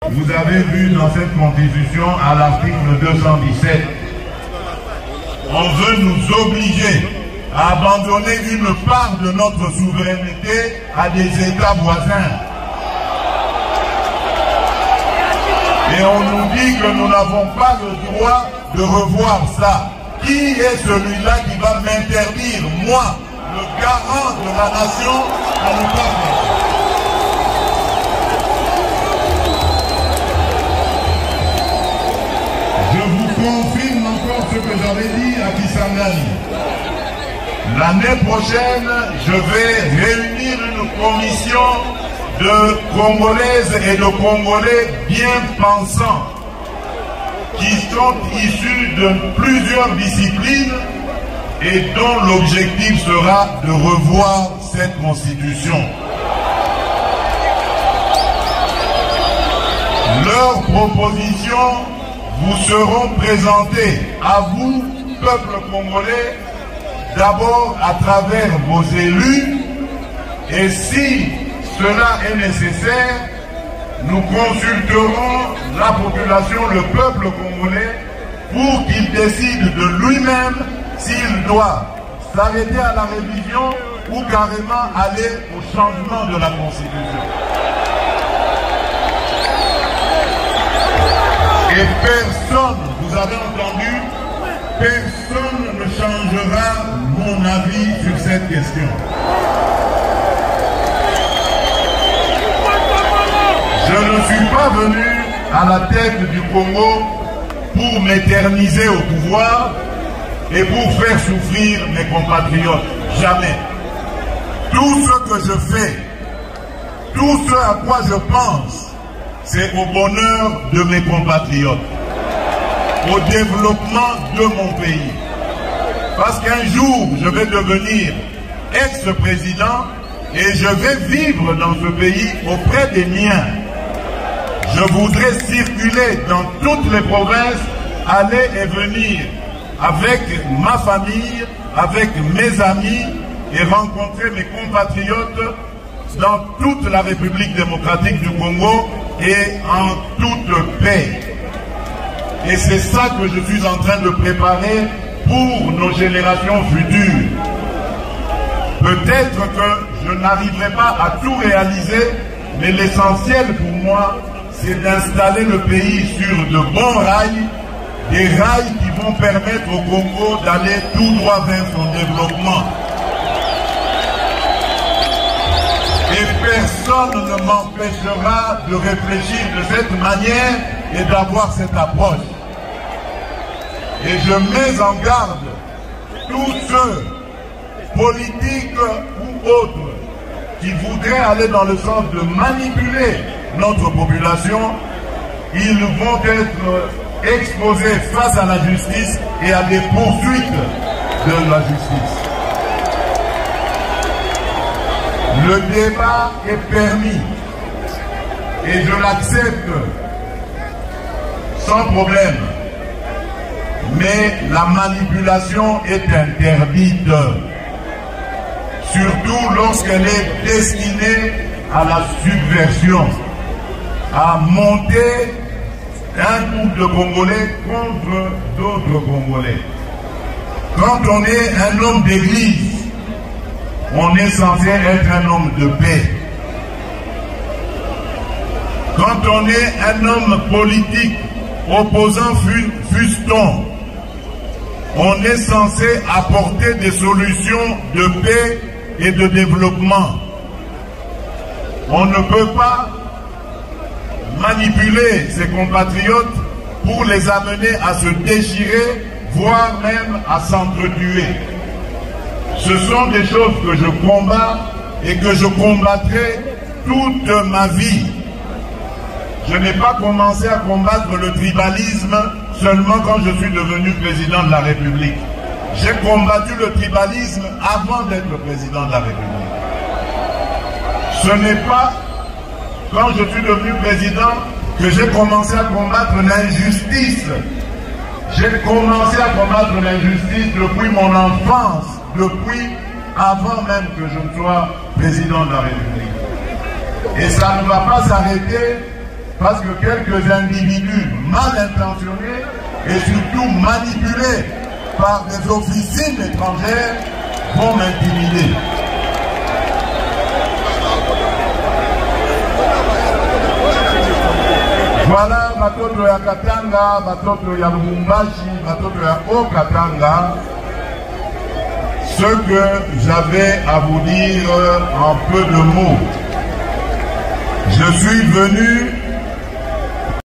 Vous avez vu dans cette constitution, à l'article 217, on veut nous obliger à abandonner une part de notre souveraineté à des États voisins. Et on nous dit que nous n'avons pas le droit de revoir ça. Qui est celui-là qui va m'interdire, moi, le garant de la nation, à ne pas faire ça? Je vous confirme encore ce que j'avais dit à Kisangani. L'année prochaine, je vais réunir une commission de Congolaises et de Congolais bien pensants qui sont issus de plusieurs disciplines et dont l'objectif sera de revoir cette constitution. Leurs propositions vous seront présentées à vous, peuple congolais, d'abord à travers vos élus, et si cela est nécessaire, nous consulterons la population, le peuple congolais, pour qu'il décide de lui-même s'il doit s'arrêter à la révision ou carrément aller au changement de la Constitution. Et personne, vous avez entendu, personne ne changera mon avis sur cette question. Je ne suis pas venu à la tête du Congo pour m'éterniser au pouvoir et pour faire souffrir mes compatriotes. Jamais. Tout ce que je fais, tout ce à quoi je pense, c'est au bonheur de mes compatriotes, au développement de mon pays. Parce qu'un jour, je vais devenir ex-président et je vais vivre dans ce pays auprès des miens. Je voudrais circuler dans toutes les provinces, aller et venir avec ma famille, avec mes amis et rencontrer mes compatriotes dans toute la République démocratique du Congo et en toute paix. Et c'est ça que je suis en train de préparer pour nos générations futures. Peut-être que je n'arriverai pas à tout réaliser, mais l'essentiel pour moi, c'est d'installer le pays sur de bons rails, des rails qui vont permettre au Congo d'aller tout droit vers son développement. Et personne ne m'empêchera de réfléchir de cette manière et d'avoir cette approche. Et je mets en garde tous ceux, politiques ou autres, qui voudraient aller dans le sens de manipuler notre population. Ils vont être exposés face à la justice et à des poursuites de la justice. Le débat est permis et je l'accepte sans problème. Mais la manipulation est interdite, surtout lorsqu'elle est destinée à la subversion, à monter un groupe de Congolais contre d'autres Congolais. Quand on est un homme d'église, on est censé être un homme de paix. Quand on est un homme politique, opposant fût-on, on est censé apporter des solutions de paix et de développement. On ne peut pas manipuler ses compatriotes pour les amener à se déchirer, voire même à s'entretuer. Ce sont des choses que je combats et que je combattrai toute ma vie. Je n'ai pas commencé à combattre le tribalisme seulement quand je suis devenu président de la République. J'ai combattu le tribalisme avant d'être président de la République. Ce n'est pas quand je suis devenu président que j'ai commencé à combattre l'injustice. J'ai commencé à combattre l'injustice depuis mon enfance, depuis avant même que je ne sois président de la République. Et ça ne va pas s'arrêter parce que quelques individus mal intentionnés et surtout manipulés par des officines étrangères vont m'intimider. Voilà batoto ya Katanga, batoto ya Lubumbashi, batoto ya Haut-Katanga, ce que j'avais à vous dire en peu de mots. Je suis venu